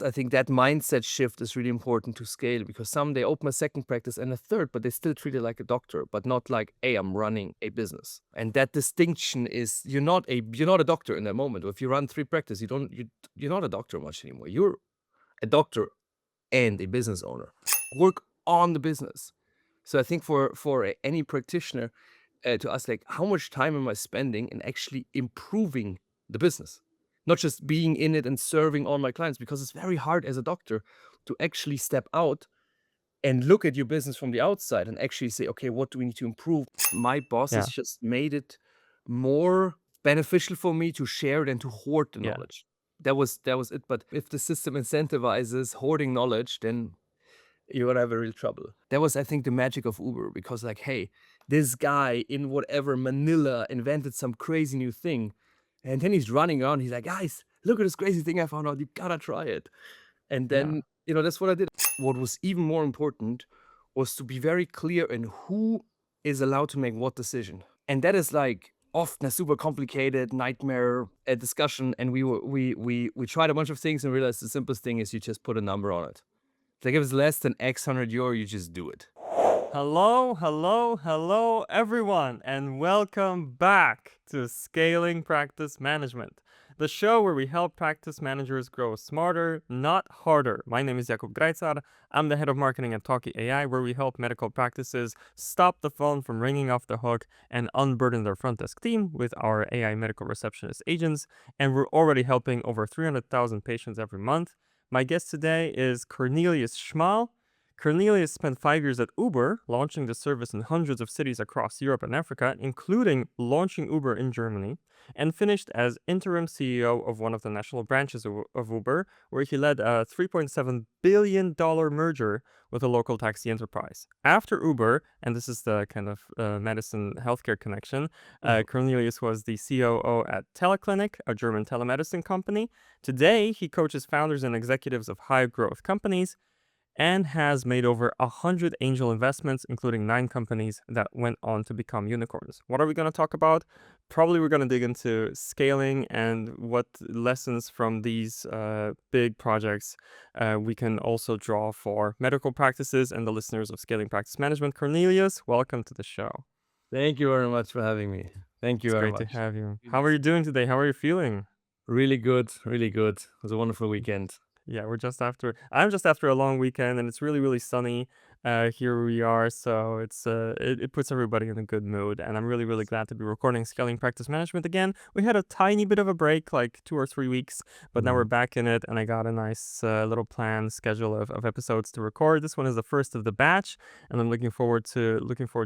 I think that mindset shift is really important to scale, because some they open a second practice and a third, but they still treat it like a doctor, but not like, hey, I'm running a business. And that distinction is you're not a doctor in that moment. If you run 3 practices, you're not a doctor much anymore. You're a doctor and a business owner. Work on the business. So I think for any practitioner to ask, like, how much time am I spending in actually improving the business? Not just being in it and serving all my clients, because it's very hard as a doctor to actually step out and look at your business from the outside and actually say, okay, what do we need to improve? My bosses Yeah. just made it more beneficial for me to share than to hoard the Yeah. knowledge. That was it. But if the system incentivizes hoarding knowledge, then you're gonna have a real trouble. That was, I think, the magic of Uber, because like, hey, this guy in whatever Manila invented some crazy new thing, and then he's running around. He's like, guys, look at this crazy thing I found out. You gotta try it. And Yeah. then that's what I did. What was even more important was to be very clear in who is allowed to make what decision, and that is like often a super complicated nightmare discussion. And we tried a bunch of things and realized the simplest thing is you just put a number on it. Like, if it's less than X hundred euro, you just do it. Hello, everyone, and welcome back to Scaling Practice Management, the show where we help practice managers grow smarter, not harder. My name is Jakub Grajcar. I'm the head of marketing at Talkie AI, where we help medical practices stop the phone from ringing off the hook and unburden their front desk team with our AI medical receptionist agents. And we're already helping over 300,000 patients every month. My guest today is Cornelius Schmahl. Cornelius spent 5 years at Uber, launching the service in hundreds of cities across Europe and Africa, including launching Uber in Germany, and finished as interim CEO of one of the national branches of Uber, where he led a $3.7 billion merger with a local taxi enterprise. After Uber, and this is the kind of medicine healthcare connection, Cornelius was the COO at Teleclinic, a German telemedicine company. Today, he coaches founders and executives of high-growth companies, and has made over 100 angel investments, including 9 companies that went on to become unicorns. What are we going to talk about? Probably we're going to dig into scaling and what lessons from these big projects we can also draw for medical practices and the listeners of Scaling Practice Management. Cornelius, welcome to the show. Thank you very much for having me. Thank you It's very great to much. have you. How are you doing today? How are you feeling? Really good, really good. It was a wonderful weekend. Yeah, I'm just after a long weekend, and it's really, really sunny. Here we are, so it puts everybody in a good mood, and I'm really, really glad to be recording Scaling Practice Management again. We had a tiny bit of a break, like 2 or 3 weeks, but now we're back in it, and I got a nice little plan schedule of episodes to record. This one is the first of the batch, and I'm looking forward to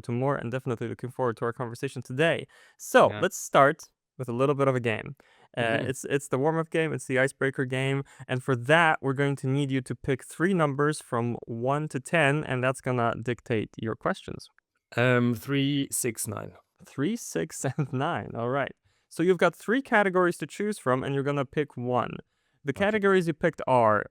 more, and definitely looking forward to our conversation today. So Yeah. let's start with a little bit of a game. Mhm. It's the warm-up game, it's the icebreaker game, and for that, we're going to need you to pick 3 numbers from 1 to 10, and that's gonna dictate your questions. 3, 6, 9. 3, 6, and 9. All right. So you've got 3 categories to choose from, and you're gonna pick one. The Okay. categories you picked are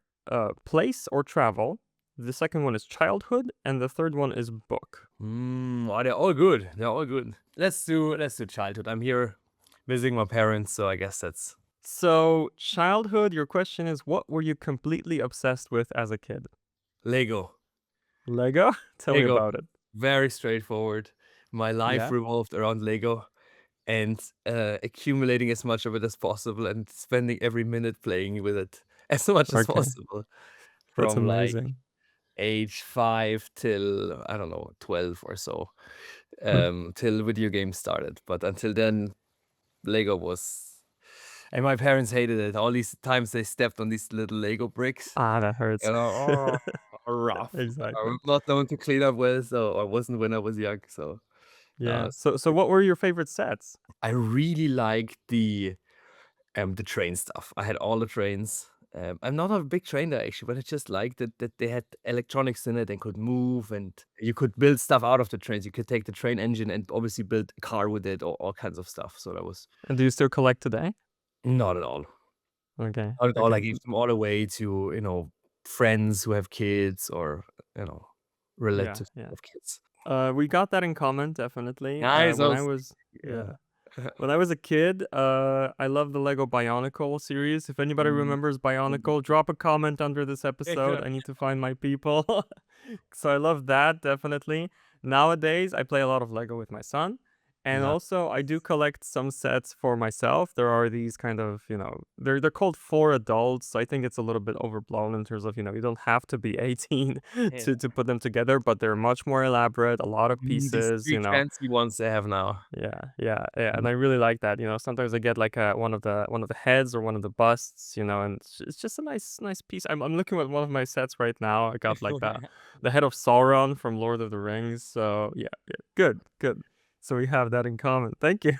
place or travel. The second one is childhood, and the third one is book. Oh, they're all good. They're all good. Let's do childhood. I'm here visiting my parents, so I guess that's So childhood, your question is, what were you completely obsessed with as a kid? Lego. Lego? Tell me Lego, about it. very straightforward. My life Yeah. revolved around Lego and accumulating as much of it as possible and spending every minute playing with it as much as Okay. possible That's from like amazing. age 5 till, I don't know, 12 or so, till video games started. But until then, Lego was. And my parents hated it. All these times they stepped on these little Lego bricks, That hurts. rough. Exactly. I'm not known to clean up well, so I wasn't when I was young. So Yeah. it's So what were your favorite sets? I really liked the train stuff. I had all the trains. I'm not a big trainer actually, but I just liked that they had electronics in it and could move, and you could build stuff out of the trains. You could take the train engine and obviously build a car with it or all kinds of stuff. So that was And do you still collect today? not at all. Okay. Not at all. I Okay. gave them all away to, friends who have kids or, Yeah. relatives who Yeah. have kids. We got that in common, definitely. Nice. When I was, Yeah. yeah. When I was a kid, I loved the Lego Bionicle series. If anybody Mm, remembers mm. Bionicle, drop a comment under this episode. I need to find my people. So I love that, definitely. Nowadays, I play a lot of Lego with my son. And Nice. also, I do collect some sets for myself. There are these kind of, they're called for adults. So I think it's a little bit overblown in terms of, you don't have to be 18 Yeah. to put them together, but they're much more elaborate, a lot of These pieces, 3 fancy ones they have now. yeah, yeah, yeah, Mm. and I really like that. Sometimes I get like one of the heads or one of the busts, and it's just a nice piece. I'm looking at one of my sets right now. I got like the head of Sauron from Lord of the Rings. So yeah, yeah, good, good. So we have that in common. Thank you.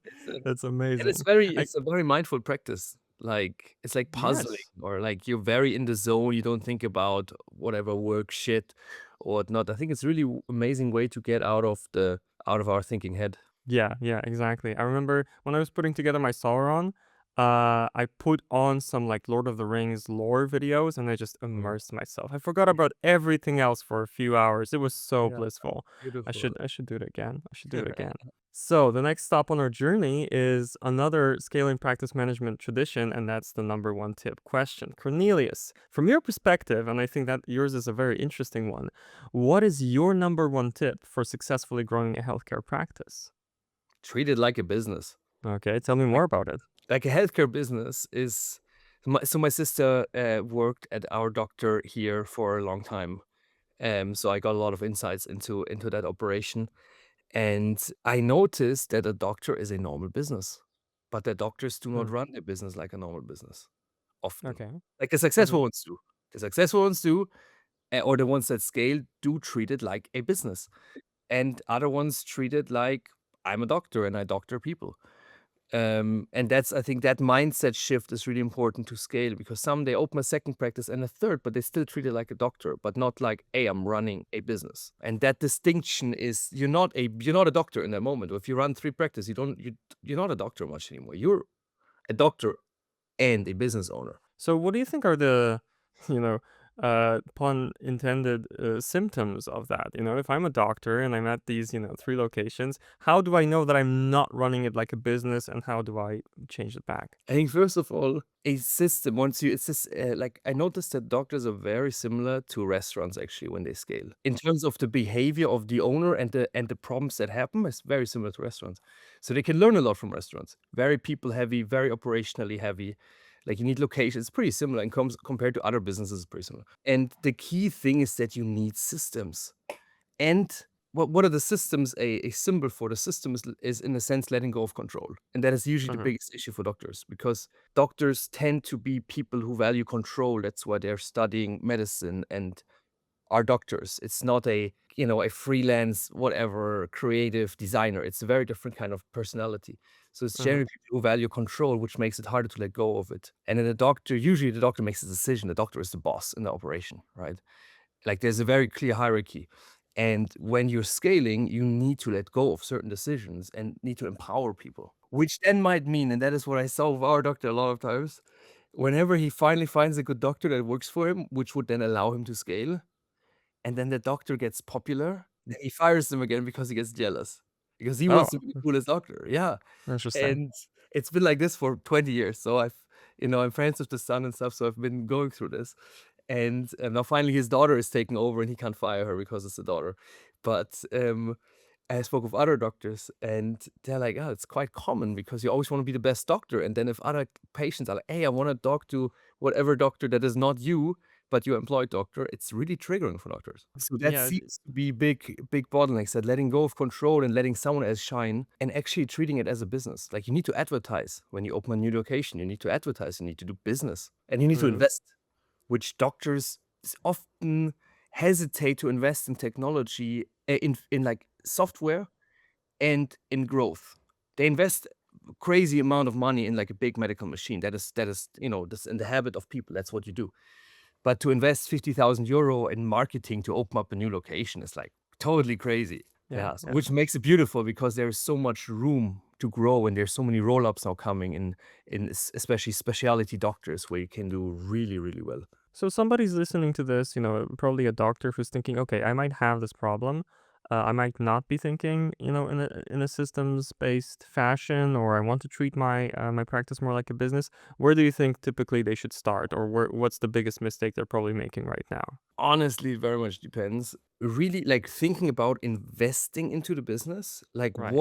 It's a That's and amazing. I it's a very mindful practice. Like, it's like puzzling Yes. or, like, you're very in the zone, you don't think about whatever work shit or whatnot. I think it's really amazing way to get out of our thinking head. Yeah, yeah, exactly. I remember when I was putting together my Sauron, I put on some like Lord of the Rings lore videos and I just Mm. immersed myself. I forgot about everything else for a few hours. It was so Yeah, blissful. I beautiful. should I should do it again. I should do it again. So the next stop on our journey is another scaling practice management tradition, and that's the number one tip question. Cornelius, from your perspective, and I think that yours is a very interesting one, what is your number one tip for successfully growing a healthcare practice? Treat it like a business. Okay, tell me Like more about it. like a healthcare business is my sister, worked at our doctor here for a long time, so I got a lot of insights into that operation. And I noticed that a doctor is a normal business, but the doctors do not Mm, run their business like a normal business often. okay. Like the Mhm, successful ones do. The successful ones do, or the ones that scale do treat it like a business. And other ones treat it like I'm a doctor and I doctor people. And that's I think that mindset shift is really important to scale because some they open a second practice and a third, but they still treat it like a doctor, but not like, hey, I'm running a business. And that distinction is you're not a doctor in that moment. If you run 3 practice, you don't you're not a doctor much anymore. You're a doctor and a business owner. So what do you think are the, you know, pun intended, symptoms of that? If I'm a doctor and I'm at these, 3 locations, how do I know that I'm not running it like a business, and how do I change it back? I think first of all, a system once you it's just like I noticed that doctors are very similar to restaurants actually when they scale. In terms of the behavior of the owner and the problems that happen, it's very similar to restaurants. So they can learn a lot from restaurants. Very people heavy, very operationally heavy. Like you need locations. It's pretty similar and compared to other businesses, it's pretty similar. And the key thing is that you need systems. And what are the systems a symbol for? The system is in a sense letting go of control. And that is usually the Mhm, biggest issue for doctors because doctors tend to be people who value control. That's why they're studying medicine and are doctors. It's not a freelance, whatever, creative designer. It's a very different kind of personality. So it's mhm, generally people who value control, which makes it harder to let go of it. And then usually the doctor makes a decision. The doctor is the boss in the operation, right? Like there's a very clear hierarchy. And when you're scaling, you need to let go of certain decisions and need to empower people, which then might mean, and that is what I saw with our doctor a lot of times, whenever he finally finds a good doctor that works for him, which would then allow him to scale, and then the doctor gets popular, then he fires them again because he gets jealous, because he oh, wants to be the coolest doctor. Yeah. interesting. And it's been like this for 20 years. So I'm friends with the son and stuff. So I've been going through this. And now finally his daughter is taking over and he can't fire her because it's a daughter. But I spoke with other doctors and they're like, oh, it's quite common because you always want to be the best doctor. And then if other patients are like, hey, I want to talk to whatever doctor that is not you, but your employed doctor, it's really triggering for doctors. So that Yeah, seems to be big bottlenecks, that letting go of control and letting someone else shine and actually treating it as a business. Like you need to advertise when you open a new location, you need to advertise, you need to do business, and you need to mhm, invest, which doctors often hesitate to invest in technology, in like software and in growth. They invest crazy amount of money in like a big medical machine. That is, that's in the habit of people. That's what you do. But to invest 50,000 euro in marketing to open up a new location is like totally crazy. yeah, Yeah, so yeah. which makes it beautiful because there is so much room to grow and there's so many roll-ups now coming in especially specialty doctors where you can do really, really well. So somebody's listening to this, probably a doctor who's thinking, okay, I might have this problem. I might not be thinking, in a systems-based fashion, or I want to treat my practice more like a business. Where do you think typically they should start, or what's the biggest mistake they're probably making right now? Honestly, it very much depends. Really, like, thinking about investing into the business, like, Right.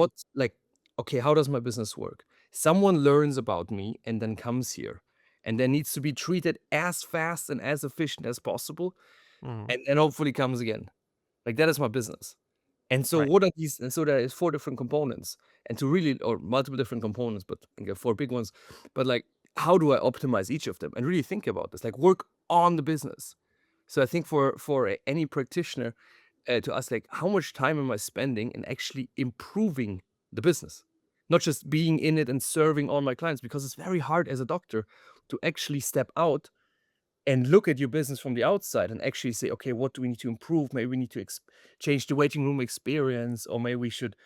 okay, how does my business work? Someone learns about me and then comes here, and then needs to be treated as fast and as efficient as possible, Mhm. and then hopefully comes again. Like, that is my business. And so Right. what are these and so there is 4 different components, and to really or multiple different components, but I think there are 4 big ones. But, like, how do I optimize each of them? And really think about this, like, work on the business. So I think for any practitioner, to ask, like, how much time am I spending in actually improving the business? Not just being in it and serving all my clients, because it's very hard as a doctor to actually step out and look at your business from the outside and actually say, okay, what do we need to improve? Maybe we need to change the waiting room experience, or maybe we should,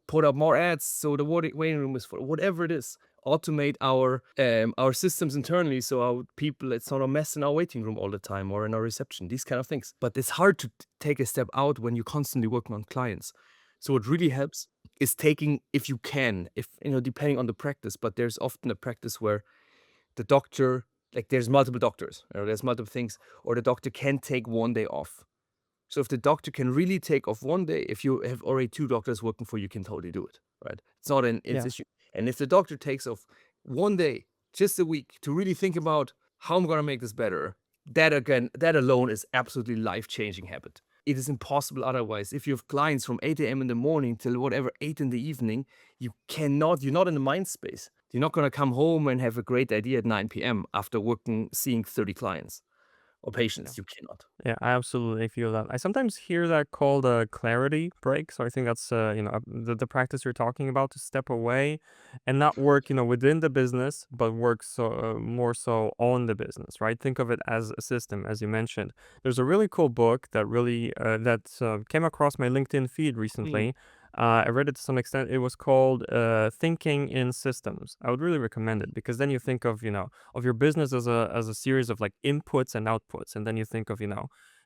put up more ads so the waiting room is full. Whatever it is, automate our systems internally so our people it's not a mess in our waiting room all the time or in our reception. These kind of things. But it's hard to take a step out when you're constantly working on clients. So what really helps is taking, if you can, if depending on the practice. But there's often a practice where the doctor like, there's multiple doctors, there's multiple things, or the doctor can take 1 day off. So if the doctor can really take off 1 day, if you have already 2 doctors working for you, you can totally do it, right? It's not an it's Yeah. issue. And if the doctor takes off 1 day, just a week, to really think about how I'm gonna make this better, that alone is absolutely life-changing habit. It is impossible otherwise. If you have clients from 8 a.m. in the morning till whatever, 8 in the evening, you're not in the mind space. You're not gonna come home and have a great idea at 9 p.m. after seeing 30 clients or Yeah. patients. You cannot. Yeah, I absolutely feel that. I sometimes hear that called a clarity break. So I think that's the practice you're talking about, to step away and not work, within the business, but work more so on the business, right? Think of it as a system, as you mentioned. There's a really cool book that really came across my LinkedIn feed Mm, recently. I read it to some extent. It was called Thinking in Systems. I would really recommend it, because then you think of, of your business as a series of like inputs and outputs, and then you think of,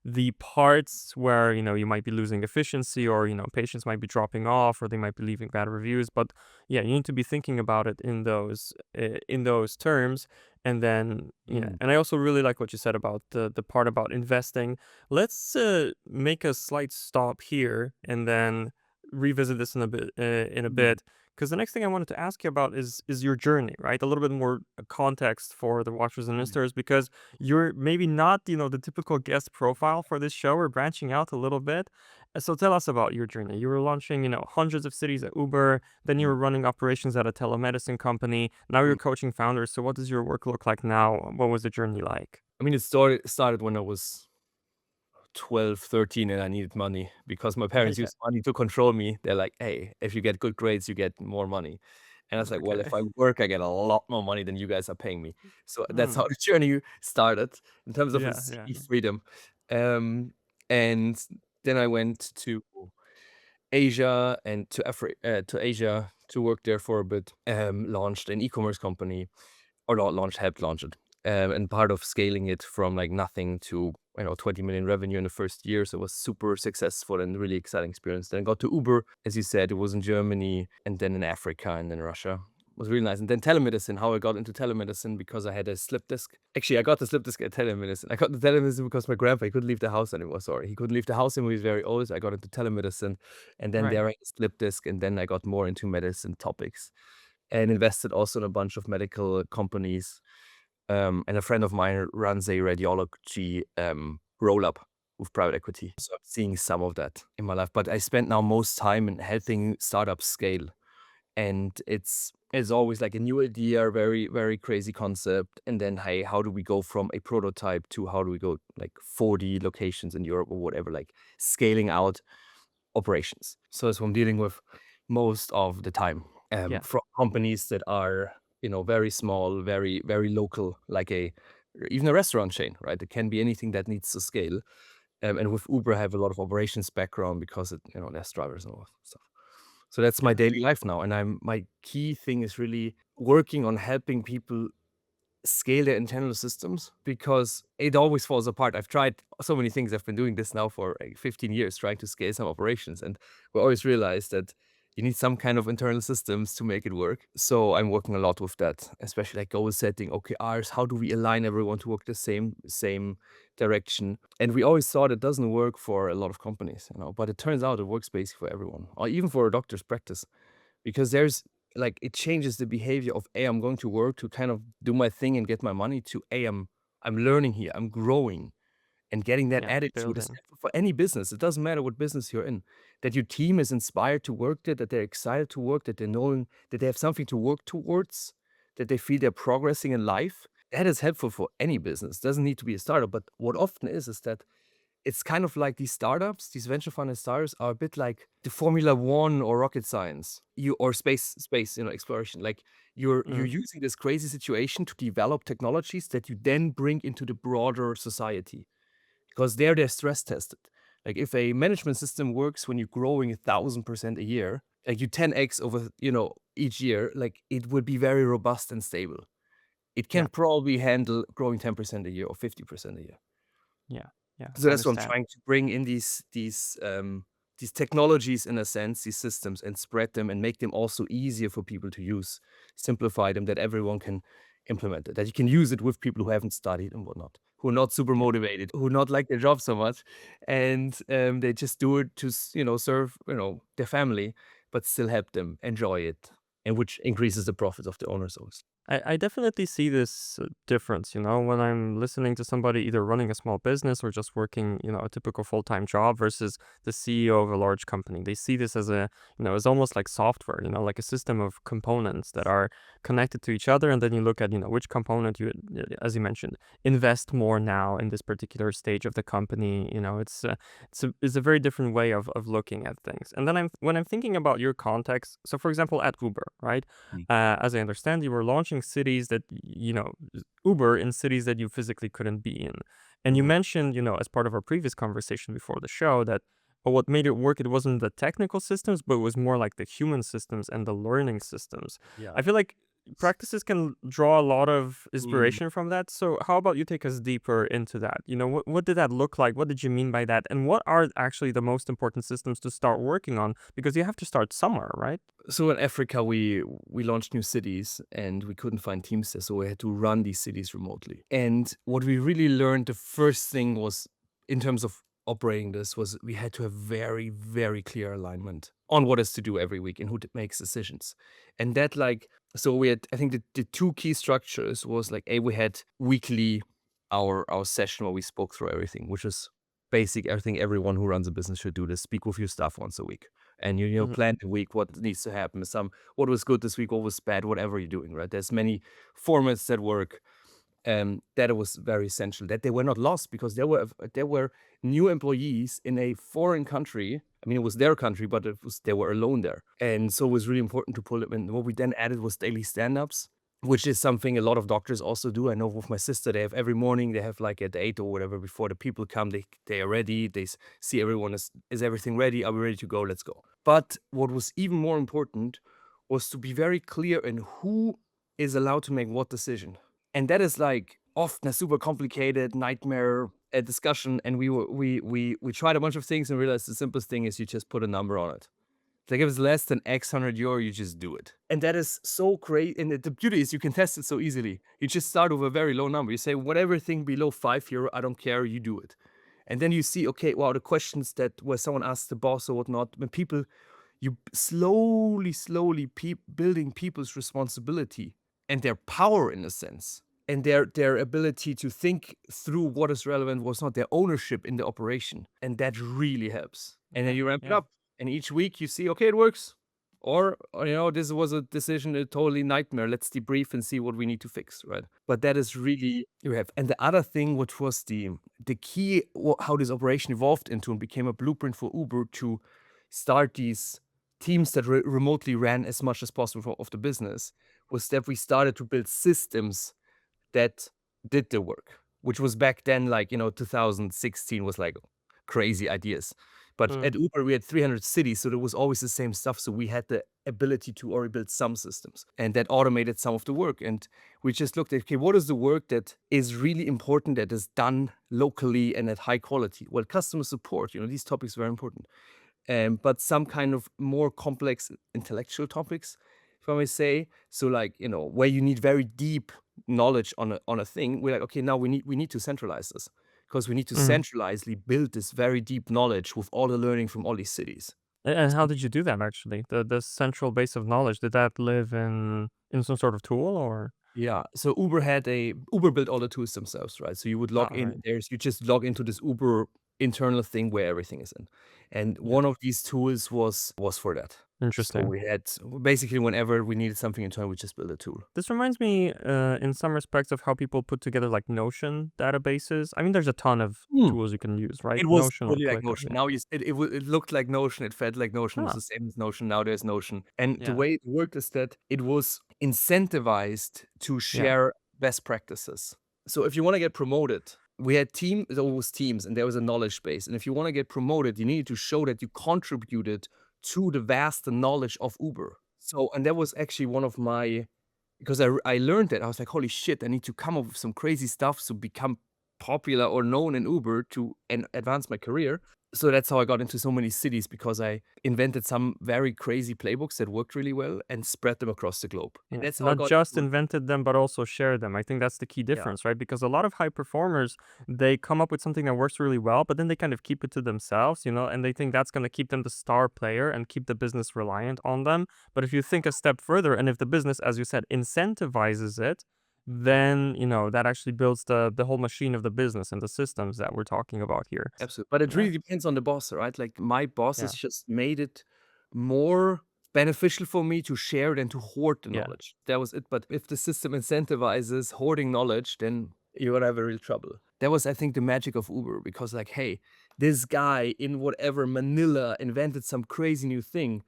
the parts where you might be losing efficiency, or patients might be dropping off, or they might be leaving bad reviews. But yeah, you need to be thinking about it in those terms. And then yeah, mm, and I also really like what you said about the part about investing. Let's make a slight stop here and then revisit this in a mm, bit, because the next thing I wanted to ask you about is your journey, right? A little bit more context for the watchers and mm. listeners, because you're maybe not, the typical guest profile for this show. We're branching out a little bit. So tell us about your journey. You were launching, hundreds of cities at Uber, then you Mm, were running operations at a telemedicine company. Now you're mm. coaching founders. So what does your work look like now? What was the journey like? I mean, it started when I was 12, 13, and I needed money because my parents Yeah. used money to control me. They're like, "Hey, if you get good grades, you get more money." And I was like, "Well, if Okay. I work, I get a lot more money than you guys are paying me." So that's how Hmm. the journey started in terms of a Yeah, yeah. city freedom. Um, and then I went to Asia and to Asia to work there for a bit. Launched an e-commerce company, or not launched, helped launch it. And part of scaling it from like nothing to 20 million revenue in the first year. So it was super successful and really exciting experience. Then I got to Uber, as you said, it was in Germany and then in Africa and then Russia. It was really nice. And then telemedicine, how I got into telemedicine because I had a slip disc. Actually, I got the slip disc at telemedicine. I got the telemedicine because my grandpa, he couldn't leave the house anymore. Sorry. He couldn't leave the house anymore. He was very old. So I got into telemedicine. And then Right. there I had a slip disc. And then I got more into medicine topics and invested also in a bunch of medical companies. And a friend of mine runs a radiology roll up with private equity. So I'm seeing some of that in my life. But I spend now most time in helping startups scale. And it's always like a new idea, very, very crazy concept. And then, hey, how do we go from a prototype to how do we go like 40 locations in Europe or whatever, like scaling out operations. So that's what I'm dealing with most of the time. Yeah. From companies that are, very small, very, very local, like even a restaurant chain, right? It can be anything that needs to scale. And with Uber, I have a lot of operations background because less drivers and all that stuff. So that's my Yeah. daily life now. And my key thing is really working on helping people scale their internal systems, because it always falls apart. I've tried so many things. I've been doing this now for like 15 years, trying to scale some operations, and we always realize that you need some kind of internal systems to make it work. So I'm working a lot with that, especially like goal setting, OKRs. How do we align everyone to work the same direction? And we always thought it doesn't work for a lot of companies, but it turns out it works basically for everyone, or even for a doctor's practice, because there's like it changes the behavior of I'm going to work to kind of do my thing and get my money, to I'm learning here, I'm growing, and getting that Yeah, attitude is building. for any business. It doesn't matter what business you're in, that your team is inspired to work there, that they're excited to work, that they're knowing that they have something to work towards, that they feel they're progressing in life. That is helpful for any business. Doesn't need to be a startup, but what often is that it's kind of like these startups, these venture funded startups are a bit like the Formula One or rocket science, or space, exploration. Like you're Mm, using this crazy situation to develop technologies that you then bring into the broader society, because they're stress tested. Like if a management system works when you're growing 1,000% a year, like you 10x over, each year, like it would be very robust and stable. It yeah, can probably handle growing 10% a year or 50% a year. yeah, yeah. So that's what I'm Understand. trying to bring in these technologies, in a sense, these systems, and spread them and make them also easier for people to use, simplify them, that everyone can implement it, that you can use it with people who haven't studied and whatnot, who are not super Yeah. motivated, who not like their job so much, and they just do it to serve their family, but still help them enjoy it, and which increases the profits of the owners also. I definitely see this difference, when I'm listening to somebody either running a small business or just working, a typical full-time job versus the CEO of a large company. They see this as as almost like software, like a system of components that are connected to each other. And then you look at, which component you, as you mentioned, invest more now in this particular stage of the company. It's a very different way of looking at things. And then when I'm thinking about your context, so for example, at Uber, right? Mm. As I understand, you were launching cities that, Uber in cities that you physically couldn't be in. And you Mhm. mentioned, as part of our previous conversation before the show, that what made it work, it wasn't the technical systems, but it was more like the human systems and the learning systems. Yeah. I feel like practices can draw a lot of Mm. inspiration from that. So how about you take us deeper into that? What did that look like? What did you mean by that? And what are actually the most important systems to start working on? Because you have to start somewhere, right? So in Africa, we launched new cities, and we couldn't find teams there, so we had to run these cities remotely. And what we really learned, the first thing was, in terms of operating this, was we had to have very, very clear alignment on what is to do every week and who makes decisions. And that, like, so we had, I think the two key structures was like, we had weekly our session where we spoke through everything, which is basic. I think everyone who runs a business should do this. Speak with your staff once a week, and Hmm. plan the week, what needs to happen, what was good this week, what was bad, whatever you're doing, right? There's many formats that work. That it was very essential that they were not lost, because there were new employees in a foreign country. I mean, it was their country, but they were alone there, and so it was really important to pull them in. What we then added was daily stand-ups, which is something a lot of doctors also do. I know with my sister, they have every morning, they have like at 8 or whatever, before the people come, they are ready. They see everyone, is everything ready? Are we ready to go? Let's go. But what was even more important was to be very clear in who is allowed to make what decision. And that is like often a super complicated nightmare discussion. And we tried a bunch of things and realized the simplest thing is you just put a number on it. Like if it's less than X hundred euro, you just do it. And that is so great. And the beauty is you can test it so easily. You just start with a very low number. You say, whatever thing below 5 euro, I don't care, you do it. And then you see, okay, wow, the questions that where someone asks the boss or whatnot, when people, you slowly building people's responsibility and their power, in a sense, and their ability to think through what is relevant, what's not, their ownership in the operation, and that really helps. And then Yeah, you ramp it yeah. up, and each week you see, okay, it works, or this was a decision, a totally nightmare. Let's debrief and see what we need to fix, right? But that is really you have. And the other thing, which was the key, how this operation evolved into and became a blueprint for Uber to start these teams that remotely ran as much as possible of the business, was that we started to build systems that did the work, which was back then, like, 2016 was like crazy ideas. But Mm. at Uber, we had 300 cities, so there was always the same stuff. So we had the ability to already build some systems, and that automated some of the work. And we just looked at, okay, what is the work that is really important that is done locally and at high quality? Well, customer support, these topics are very important. But some kind of more complex intellectual topics, if I may say. So like, where you need very deep knowledge on a thing, we're like, okay, now we need to centralize this because we need to Mhm. centralizely build this very deep knowledge with all the learning from all these cities. And how So, did you do that actually? The central base of knowledge, did that live in some sort of tool or? yeah. So Uber built all the tools themselves, right? So you would log Ah, in, right. you just log into this Uber internal thing where everything is in. And Yeah. one of these tools was for that. So Interesting. we had basically whenever we needed something internal, we just build a tool. This reminds me, in some respects, of how people put together like Notion databases. I mean, there's a ton of Hmm. tools you can use, right? It was Notion or totally like Clicker. Notion. Yeah. Now it looked like Notion, it felt like Notion, it was Ah, the same as Notion, now there's Notion. And the yeah. way it worked is that it was incentivized to Yeah. share best practices. So if you wanna get promoted, we had there was teams, and there was a knowledge base, and if you wanna get promoted, you needed to show that you contributed to the vast knowledge of Uber. So and that was actually one of my because I learned that, I was like, "Holy shit, I need to come up with some crazy stuff to become popular or known in Uber to and advance my career." So that's how I got into so many cities because I invented some very crazy playbooks that worked really well and spread them across the globe. And Yeah, that's how I not got just into invented them, but also shared them. I think that's the key yeah, difference, right? Because a lot of high performers, they come up with something that works really well, but then they kind of keep it to themselves, and they think that's going to keep them the star player and keep the business reliant on them. But if you think a step further, and if the business, as you said, incentivizes it, then, that actually builds the whole machine of the business and the systems that we're talking about here. absolutely. But it Yeah, really depends on the boss, right? Like my bosses yeah, just made it more beneficial for me to share than to hoard the yeah, knowledge. That was it. But if the system incentivizes hoarding knowledge, then you're gonna have a real trouble. That was, I think, the magic of Uber because, like, hey, this guy in whatever Manila invented some crazy new thing,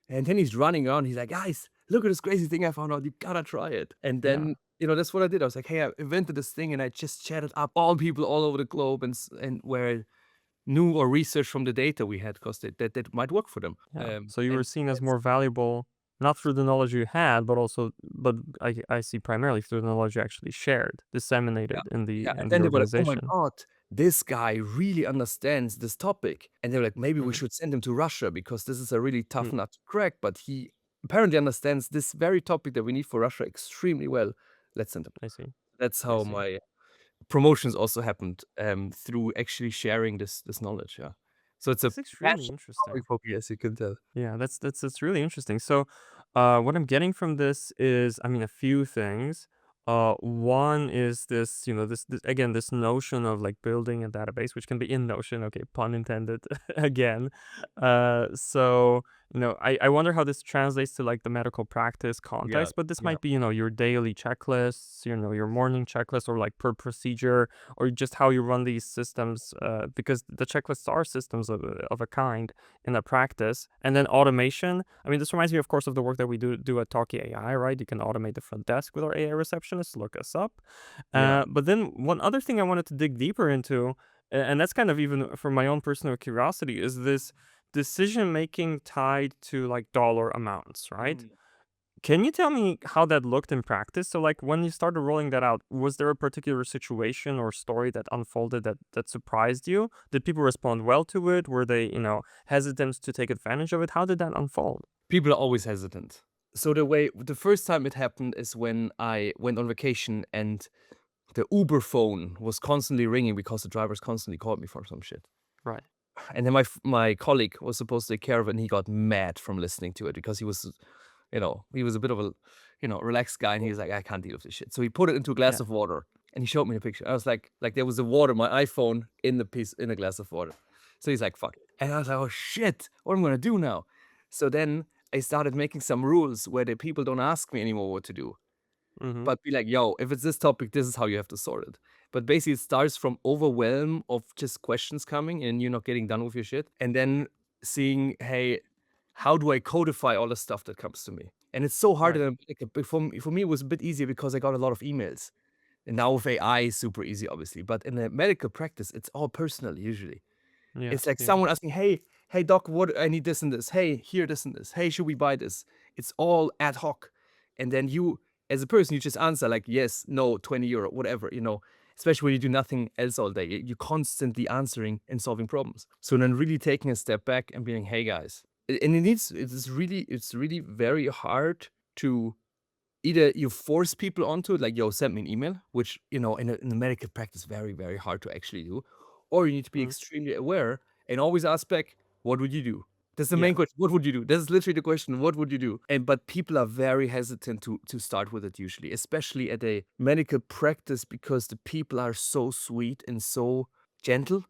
and then he's running around. He's like, guys, look at this crazy thing I found out. You gotta try it. And yeah, then that's what I did. I was like, hey, I invented this thing, and I just chatted up all people all over the globe, and where knew or researched from the data we had because that might work for them. yeah. So you were And seen as that's more valuable, not through the knowledge you had, but also, but I see primarily through the knowledge you actually shared, yeah, disseminated in the yeah. in And the then they were like, "Oh my organization. god, this guy really understands this topic." And they were like, "Maybe we Mhm. should send him to Russia because this is a really tough Mm, nut to crack, but he apparently understands this very topic that we need for Russia extremely well. Let's send him." I see. That's I how see. my promotions also happened, through actually sharing this knowledge, yeah. So it's a That's extremely passionate topic interesting. for me, as you can tell. Yeah, that's really interesting. So, what I'm getting from this is, I mean, a few things. One is this, this again, this notion of like building a database, which can be in Notion. Okay, pun intended again. So I wonder how this translates to like the medical practice Yeah, context. But this yeah. might be, your daily checklists, your morning checklist, or like per procedure, or just how you run these systems. Because the checklists are systems of a kind in a practice. And then automation. I mean, this reminds me, of course, of the work that we do at Talkie AI, right? You can automate the front desk with our AI receptionist. Look us up. Yeah. But then one other thing I wanted to dig deeper into, and that's kind of even from my own personal curiosity, is this decision making tied to like dollar amounts, right? Mm. Can you tell me how that looked in practice? So, like, when you started rolling that out, was there a particular situation or story that unfolded that surprised you? Did people respond well to it? Were they, hesitant to take advantage of it? How did that unfold? People are always hesitant. So the first time it happened is when I went on vacation and the Uber phone was constantly ringing because the drivers constantly called me for some shit. Right. And then my colleague was supposed to take care of it, and he got mad from listening to it because he was a bit of a, relaxed guy, and he was like, "I can't deal with this shit." So he put it into a glass Yeah. of water, and he showed me the picture. I was like there was the water, my iPhone in a glass of water. So he's like, "Fuck it." And I was like, "Oh shit, what am I gonna do now?" So then I started making some rules where the people don't ask me anymore what to do, Mm-hmm. but be like, "Yo, if it's this topic, this is how you have to sort it." But basically, it starts from overwhelm of just questions coming and you're not getting done with your shit, and then seeing, hey, how do I codify all the stuff that comes to me? And it's so hard. Right. And like, for me, it was a bit easier because I got a lot of emails. And now with AI, it's super easy, obviously. But in a medical practice, it's all personal usually. Yeah. It's like Yeah. someone asking, "Hey, hey doc, what I need this and this. Hey, here this and this. Hey, should we buy this? It's all ad hoc. And then you, as a person, you just answer like yes, no, 20 euro, whatever, especially when you do nothing else all day. You're constantly answering and solving problems. So then really taking a step back and being, hey guys, and it's really very hard to either you force people onto it, like, yo, send me an email, which, in a medical practice, very, very hard to actually do, or you need to be Mm. extremely aware and always ask back, what would you do? That's the Yeah. main question. What would you do? That's literally the question. What would you do? But people are very hesitant to start with it usually, especially at a medical practice, because the people are so sweet and so gentle.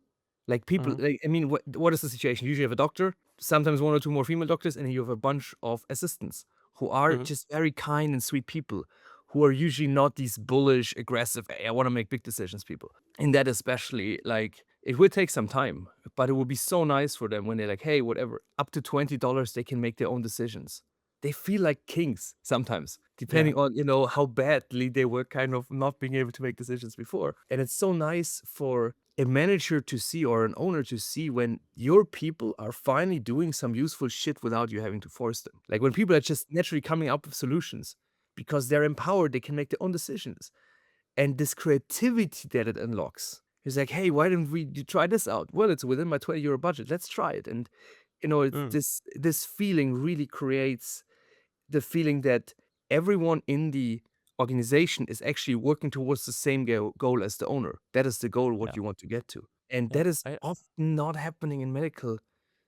Like people, Mm. like, I mean, what is the situation? Usually you have a doctor, sometimes one or two more female doctors, and then you have a bunch of assistants who are Mm. just very kind and sweet people, who are usually not these bullish, aggressive, "Hey, I want to make big decisions" people. And that especially, like, it would take some time, but it would be so nice for them when they're like, hey, whatever, up to $20, they can make their own decisions. They feel like kings sometimes, Yeah. depending on, how badly they were kind of not being able to make decisions before. And it's so nice for a manager to see, or an owner to see, when your people are finally doing some useful shit without you having to force them. Like when people are just naturally coming up with solutions because they're empowered, they can make their own decisions. And this creativity that it unlocks. He's like, hey, why don't we try this out? Well, it's within my 20 euro budget. Let's try it. And it's Mm. this feeling really creates the feeling that everyone in the organization is actually working towards the same goal as the owner. That is the goal Yeah. what you want to get to. And Yeah. that is often not happening in medical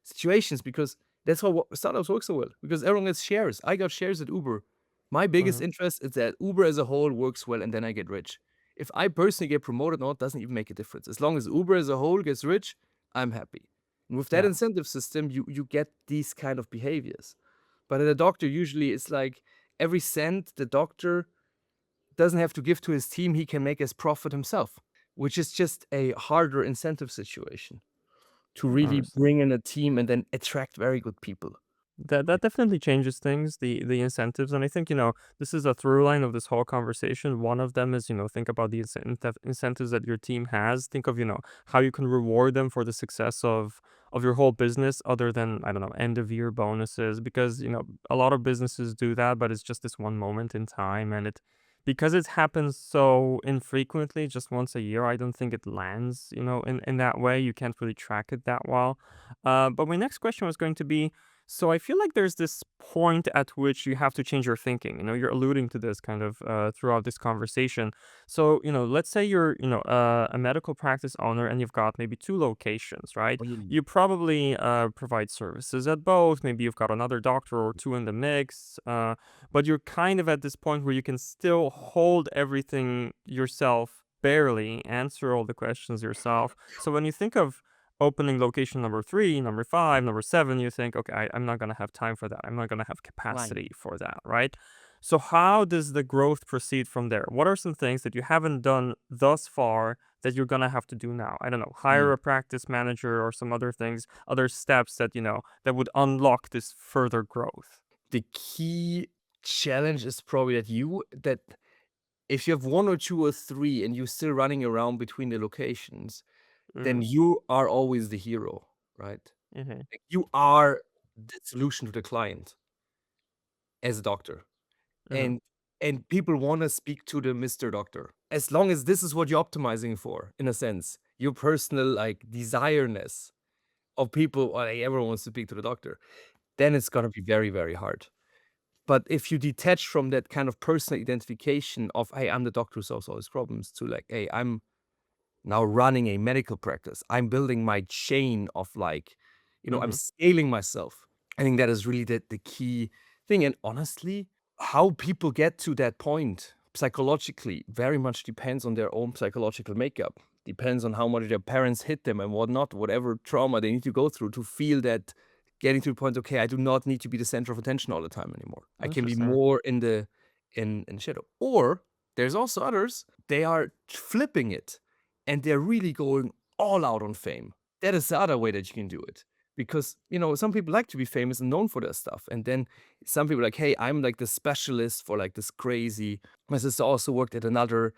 situations, because that's how startups work so well, because everyone gets shares. I got shares at Uber. My biggest Mhm. interest is that Uber as a whole works well, and then I get rich. If I personally get promoted or not, doesn't even make a difference. As long as Uber as a whole gets rich, I'm happy. And with that Yeah. incentive system, you get these kind of behaviors. But at a doctor, usually it's like every cent the doctor doesn't have to give to his team, he can make as profit himself, which is just a harder incentive situation to really Understand. bring in a team and then attract very good people. That definitely changes things, the incentives, and I think, this is a through line of this whole conversation. One of them is, think about the incentives that your team has. Think of, how you can reward them for the success of your whole business, other than, I don't know, end of year bonuses, because, a lot of businesses do that, but it's just this one moment in time, and because it happens so infrequently, just once a year, I don't think it lands, in that way. You can't really track it that well. But my next question was going to be, so I feel like there's this point at which you have to change your thinking. You're alluding to this kind of throughout this conversation. So, let's say you're, a medical practice owner and you've got maybe two locations, right? Really? You probably provide services at both. Maybe you've got another doctor or two in the mix, but you're kind of at this point where you can still hold everything yourself, barely answer all the questions yourself. So when you think of opening location number 3, number 5, number 7, you think, okay, I'm not going to have time for that. I'm not going to have Right. capacity for that, right? So, how does the growth proceed from there? What are some things that you haven't done thus far that you're going to have to do now? I don't know, hire Mm. a practice manager or some other things, other steps that, that would unlock this further growth. The key challenge is probably that if you have one or two or three and you're still running around between the locations, then Mm-hmm. you are always the hero, right? Mm-hmm. Like, you are the solution to the client as a doctor. Mm-hmm. And people wanna speak to the Mr. Doctor. As long as this is what you're optimizing for, in a sense, your personal, like, desireness of people, or, like, everyone wants to speak to the doctor, then it's gonna be very, very hard. But if you detach from that kind of personal identification of, "Hey, I'm the doctor who solves all these problems," to like, "Hey, I'm now running a medical practice. I'm building my chain of, like, I'm Mm-hmm. scaling myself." I think that is really the key thing. And honestly, how people get to that point psychologically very much depends on their own psychological makeup. Depends on how much their parents hit them and whatnot, whatever trauma they need to go through to feel that getting to the point, okay, I do not need to be the center of attention all the time anymore. I can be Interesting. more in shadow. Or there's also others, they are flipping it and they're really going all out on fame. That is the other way that you can do it. Because, some people like to be famous and known for their stuff. And then some people are like, hey, I'm like the specialist for like this crazy. My sister also worked at another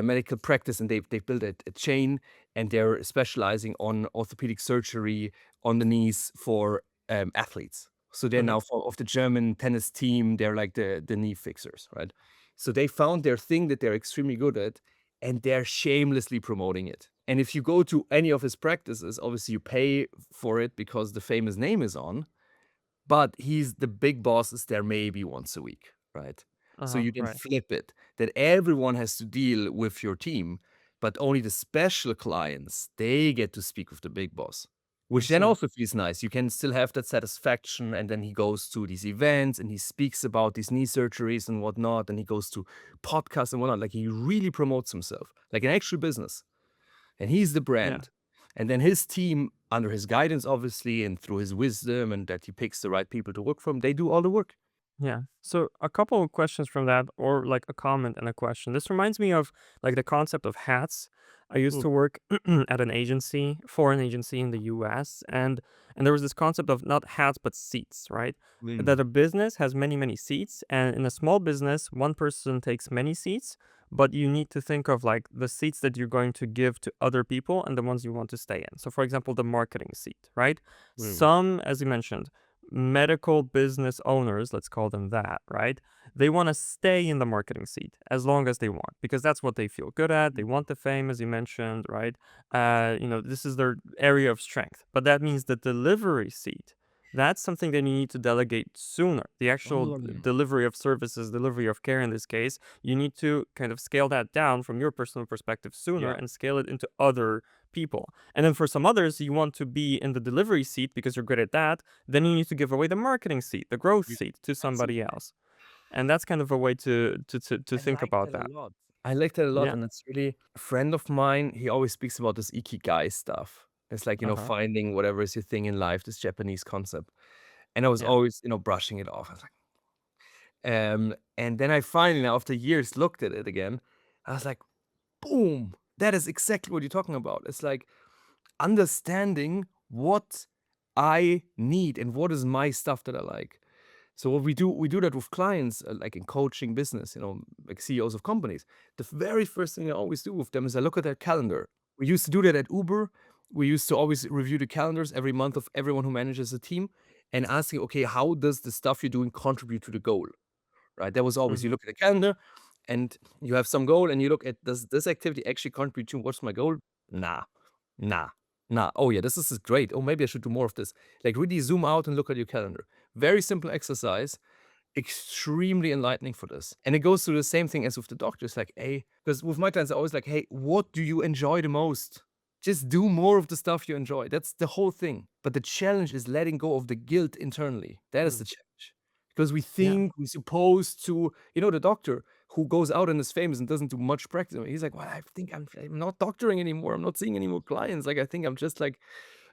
medical practice, and they built a chain, and they're specializing on orthopedic surgery on the knees for athletes. So they're Mhm. now of the German tennis team. They're like the knee fixers, right? So they found their thing that they're extremely good at, and they're shamelessly promoting it. And if you go to any of his practices, obviously you pay for it because the famous name is on, but he's the big boss is there maybe once a week, right? So you then Right. flip it that everyone has to deal with your team, but only the special clients, they get to speak with the big boss, I which then see. also feels nice. You can still have that satisfaction. And then he goes to these events and he speaks about these knee surgeries and whatnot. And he goes to podcasts and whatnot. Like he really promotes himself like an actual business. And he's the Yeah. brand. And then his team, under his guidance, obviously, and through his wisdom and that he picks the right people to work from, they do all the work. Yeah. So a couple of questions from that, or like a comment and a question. This reminds me of like the concept of hats. I used Mm, to work at an agency, for an agency in the US, and there was this concept of not hats but seats, right? mm, That a business has many, many seats, and in a small business, one person takes many seats, but you need to think of like the seats that you're going to give to other people and the ones you want to stay in. So for example, the marketing seat, right? mm. Some, as you mentioned, medical business owners, let's call them that, right? They want to stay in the marketing seat as long as they want because that's what they feel good at. They want the fame, as you mentioned, right? This is their area of strength. But that means the delivery seat, that's something that you need to delegate sooner. The actual Oh, yeah. delivery of services, delivery of care in this case, you need to kind of scale that down from your personal perspective sooner Yeah. and scale it into other people. And then for some others, you want to be in the delivery seat because you're good at that, then you need to give away the marketing seat, the growth You- seat to That's it. somebody else. And that's kind of a way to I think like about that a that. lot. I like that a lot. Yeah. And it's really a friend of mine. He always speaks about this ikigai stuff. It's like, Uh-huh. finding whatever is your thing in life, this Japanese concept. And I was Yeah. always, brushing it off. I was like, and then I finally, now after years, looked at it again. I was like, boom, that is exactly what you're talking about. It's like understanding what I need and what is my stuff that I like. So what we do that with clients, like in coaching business, like CEOs of companies. The very first thing I always do with them is I look at their calendar. We used to do that at Uber. We used to always review the calendars every month of everyone who manages a team and asking, okay, how does the stuff you're doing contribute to the goal? Right? That was always you Mhm. look at the calendar and you have some goal and you look at, does this activity actually contribute to what's my goal? Nah, nah, nah. Oh yeah, this is great. Oh, maybe I should do more of this. Like really zoom out and look at your calendar. Very simple exercise, extremely enlightening for this. And it goes through the same thing as with the doctors. Like, hey, because with my clients, I always like, hey, what do you enjoy the most? Just do more of the stuff you enjoy. That's the whole thing. But the challenge is letting go of the guilt internally. That is Mm. the challenge. Because we Yeah. think we're supposed to, the doctor who goes out and is famous and doesn't do much practice. He's like, well, I think I'm not doctoring anymore. I'm not seeing any more clients. Like, I think I'm just like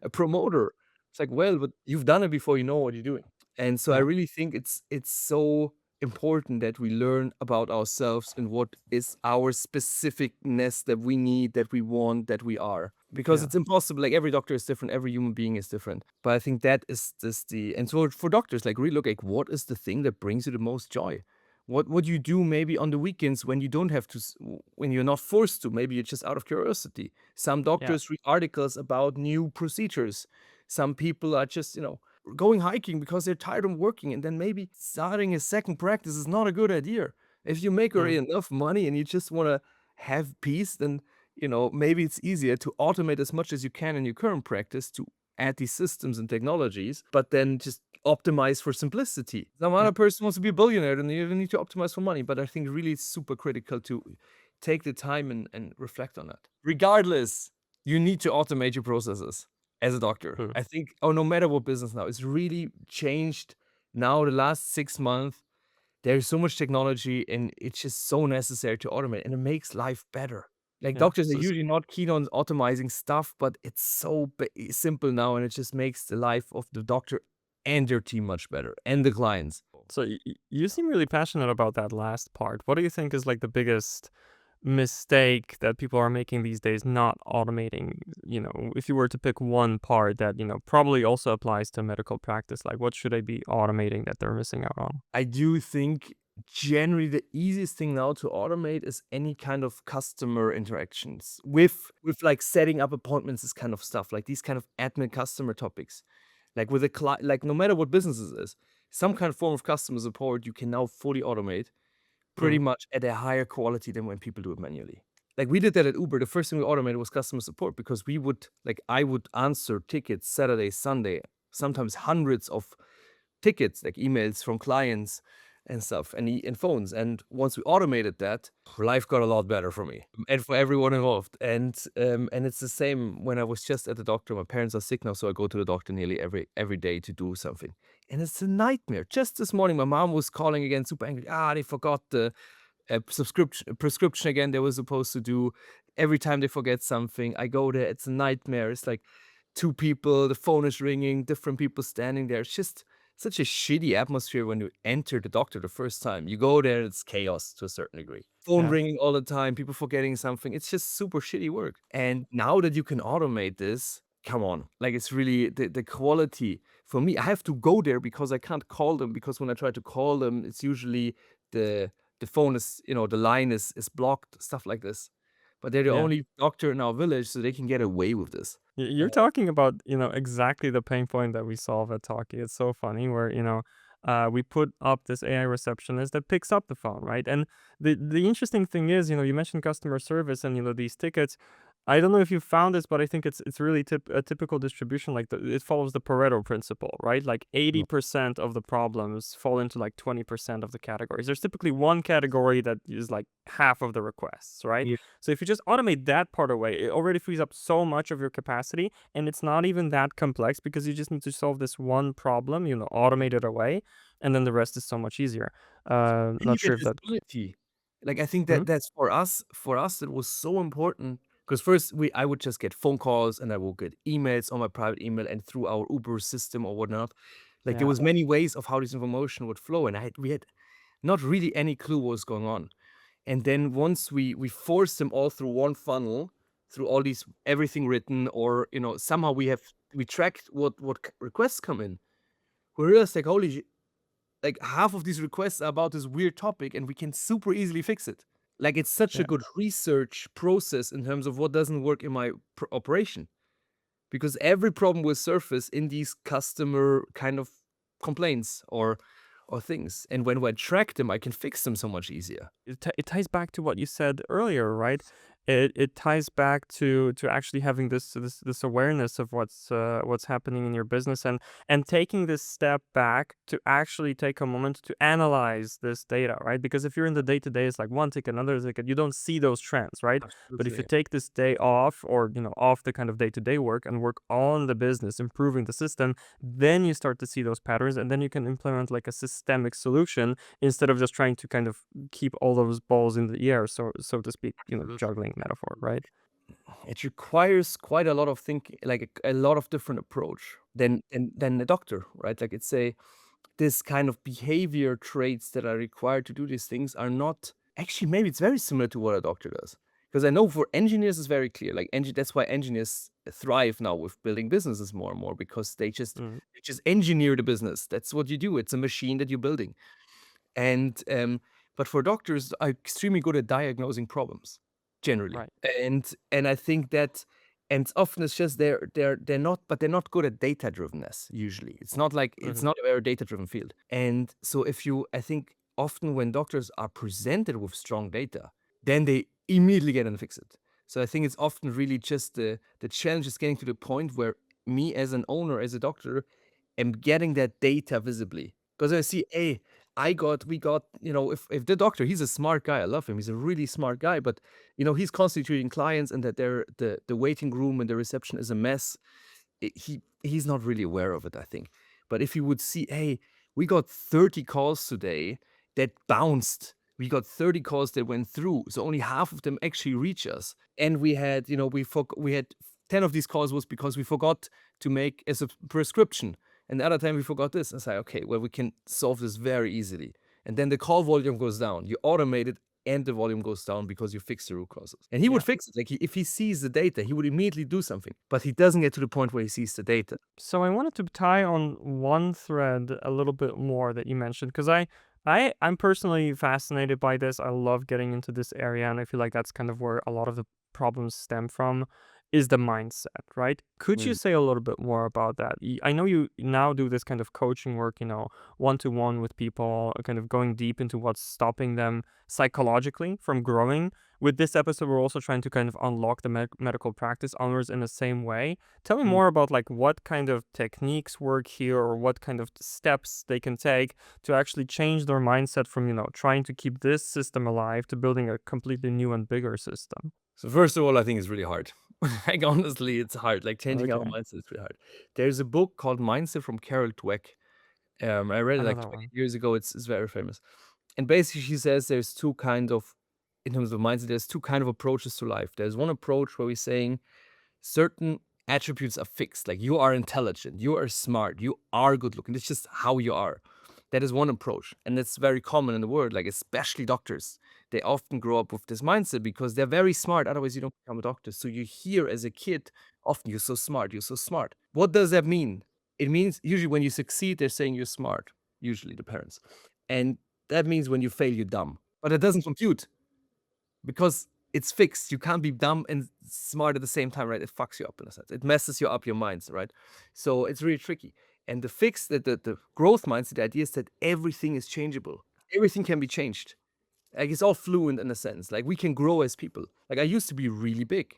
a promoter. It's like, well, but you've done it before, you know what you're doing. And so I Yeah. really think it's so important that we learn about ourselves and what is our specificness that we need, that we want, that we are. Because Yeah. it's impossible. Like every doctor is different, every human being is different. But I think that is just and so for doctors, like really look like what is the thing that brings you the most joy? What you do maybe on the weekends when you don't have to, when you're not forced to, maybe you're just out of curiosity. Some Yeah. doctors read articles about new procedures. Some people are just, going hiking because they're tired of working, and then maybe starting a second practice is not a good idea. If you make already Mm. enough money and you just want to have peace, then maybe it's easier to automate as much as you can in your current practice to add these systems and technologies, but then just optimize for simplicity. Some Yeah. other person wants to be a billionaire, then you need to optimize for money. But I think really it's super critical to take the time and reflect on that. Regardless, you need to automate your processes as a doctor. Mm. I think, oh, no matter what business now, it's really changed now the last 6 months. There's so much technology and it's just so necessary to automate and it makes life better. Like Yeah. doctors are So usually not keen on automizing stuff, but it's so simple now and it just makes the life of the doctor and their team much better and the clients. you seem really passionate about that last part. What do you think is like the biggest mistake that people are making these days not automating? If you were to pick one part that, probably also applies to medical practice, like what should they be automating that they're missing out on? I do think Generally, the easiest thing now to automate is any kind of customer interactions with like setting up appointments, this kind of stuff, like these kind of admin customer topics. Like with a client, like no matter what business it is, some kind of form of customer support you can now fully automate pretty Mm. much at a higher quality than when people do it manually. Like we did that at Uber. The first thing we automated was customer support because we would like I would answer tickets Saturday, Sunday, sometimes hundreds of tickets, like emails from clients and stuff, and phones. And once we automated that, life got a lot better for me and for everyone involved. And it's the same when I was just at the doctor. My parents are sick now, so I go to the doctor nearly every day to do something. And it's a nightmare. Just this morning, my mom was calling again, super angry. They forgot the prescription again they were supposed to do. Every time they forget something, I go there. It's a nightmare. It's like two people, the phone is ringing, different people standing there. It's just such a shitty atmosphere when you enter the doctor the first time. You go there, it's chaos to a certain degree. Phone Yeah. ringing all the time, people forgetting something. It's just super shitty work. And now that you can automate this, come on. Like it's really the quality. For me, I have to go there because I can't call them because when I try to call them, it's usually the the phone is, the line is blocked, stuff like this. But they're the Yeah. only doctor in our village, so they can get away with this. You're talking about, exactly the pain point that we solve at Talkie. It's so funny where, we put up this AI receptionist that picks up the phone, right? And the interesting thing is, you mentioned customer service and, these tickets. I don't know if you found this, but I think it's really a typical distribution. Like it follows the Pareto principle, right? Like Mm. 80% of the problems fall into like 20% of the categories. There's typically one category that is like half of the requests, right? Yeah. So if you just automate that part away, it already frees up so much of your capacity, and it's not even that complex because you just need to solve this one problem, automate it away, and then the rest is so much easier. And you Not get sure if that. visibility. Like, I think Mhm. that's for us, it was so important because first I would just get phone calls and I would get emails on my private email and through our Uber system or whatnot. Like, there Yeah. was many ways of how this information would flow, and we had not really any clue what was going on. And then once we forced them all through one funnel, through all these everything written or, somehow we tracked what requests come in. We realized like, holy like half of these requests are about this weird topic and we can super easily fix it. Like it's such a Yeah. good research process in terms of what doesn't work in my operation because every problem will surface in these customer kind of complaints or things. And when I track them, I can fix them so much easier. It ties back to what you said earlier, right? It ties back to actually having this awareness of what's happening in your business, and taking this step back to actually take a moment to analyze this data, right? Because if you're in the day to day, it's like one ticket, another ticket, you don't see those trends, right? But if you Absolutely. take this day off, or off the kind of day to day work, and work on the business, improving the system, then you start to see those patterns, and then you can implement like a systemic solution instead of just trying to kind of keep all those balls in the air, so to speak, Absolutely. juggling metaphor, right? It requires quite a lot of thinking, like a lot of different approach than a doctor, right? Like it's a this kind of behavior traits that are required to do these things are not actually maybe it's very similar to what a doctor does. Because I know for engineers it's very clear. Like that's why engineers thrive now with building businesses more and more because Mm, they just engineer the business. That's what you do. It's a machine that you're building. And but for doctors are extremely good at diagnosing problems generally. right. And I think that and often it's just they're not good at data drivenness usually. It's not like it's Hmm. not a very data driven field. And so if you I think often when doctors are presented with strong data, then they immediately get and fix it. So I think it's often really just the challenge is getting to the point where me as an owner, as a doctor, am getting that data visibly. Because I see, hey, we got, if the doctor, he's a smart guy. I love him. He's a really smart guy, but he's constantly treating clients and that the waiting room and the reception is a mess. He's not really aware of it, I think. But if you would see, hey, we got 30 calls today that bounced. We got 30 calls that went through. So only half of them actually reach us. And we had, we had 10 of these calls was because we forgot to make a prescription. And the other time we forgot this. And say, okay, well, we can solve this very easily. And then the call volume goes down. You automate it and the volume goes down because you fix the root causes. And he would Yeah. fix it. Like if he sees the data, he would immediately do something. But he doesn't get to the point where he sees the data. So I wanted to tie on one thread a little bit more that you mentioned, because I I'm personally fascinated by this. I love getting into this area, and I feel like that's kind of where a lot of the problems stem from, is the mindset, right? Could you Mm. say a little bit more about that? I know you now do this kind of coaching work, one to one with people, kind of going deep into what's stopping them psychologically from growing. With this episode, we're also trying to kind of unlock the medical practice owners in the same way. Tell me Mm. more about like what kind of techniques work here, or what kind of steps they can take to actually change their mindset from, trying to keep this system alive to building a completely new and bigger system. So first of all, I think it's really hard. Like honestly, it's hard. Like changing our Okay. mindset is really hard. There's a book called Mindset from Carol Dweck. I read it like Another 20 one. years ago. It's very famous. And basically, she says there's two kind of, in terms of mindset, there's two kind of approaches to life. There's one approach where we're saying certain attributes are fixed. Like you are intelligent, you are smart, you are good looking. It's just how you are. That is one approach. And that's very common in the world, like especially doctors. They often grow up with this mindset because they're very smart. Otherwise, you don't become a doctor. So you hear as a kid, often, you're so smart, you're so smart. What does that mean? It means usually when you succeed, they're saying you're smart, usually the parents. And that means when you fail, you're dumb. But it doesn't compute because it's fixed. You can't be dumb and smart at the same time, right? It fucks you up in a sense. It messes you up your minds, right? So it's really tricky. And the fix, the growth mindset, the idea is that everything is changeable. Everything can be changed. Like it's all fluent in a sense. Like we can grow as people. Like I used to be really big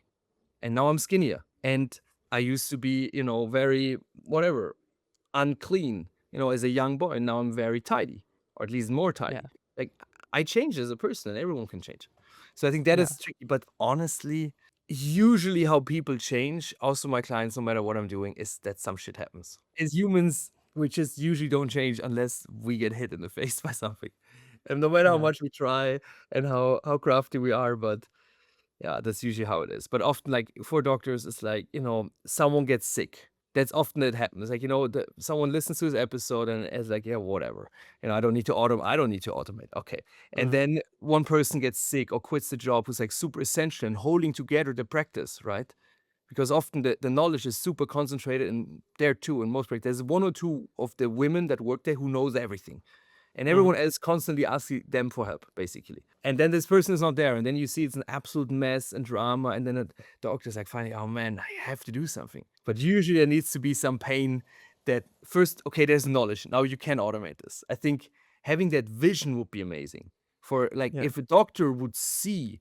and now I'm skinnier. And I used to be, very whatever, unclean, as a young boy. And now I'm very tidy, or at least more Yeah. tidy. Like I changed as a person and everyone can change. So I think that Yeah. is tricky. But honestly, usually how people change, also my clients, no matter what I'm doing, is that some shit happens. As humans, we just usually don't change unless we get hit in the face by something. And no matter how Yeah. much we try and how crafty we are, but yeah, that's usually how it is. But often, like for doctors, it's like, someone gets sick. That's often it happens. Like, someone listens to this episode and is like, yeah, whatever. I don't need to automate. I don't need to automate. Okay. And Mhm. then one person gets sick or quits the job who's like super essential and holding together the practice, right? Because often the knowledge is super concentrated in there too. In most practice, there's one or two of the women that work there who knows everything and Mhm. everyone else constantly asking them for help, basically. And then this person is not there, and then you see it's an absolute mess and drama, and then the doctor's like, finally, oh man, I have to do something. But usually there needs to be some pain that first, okay, there's knowledge. Now you can automate this. I think having that vision would be amazing. For like, Yeah. if a doctor would see,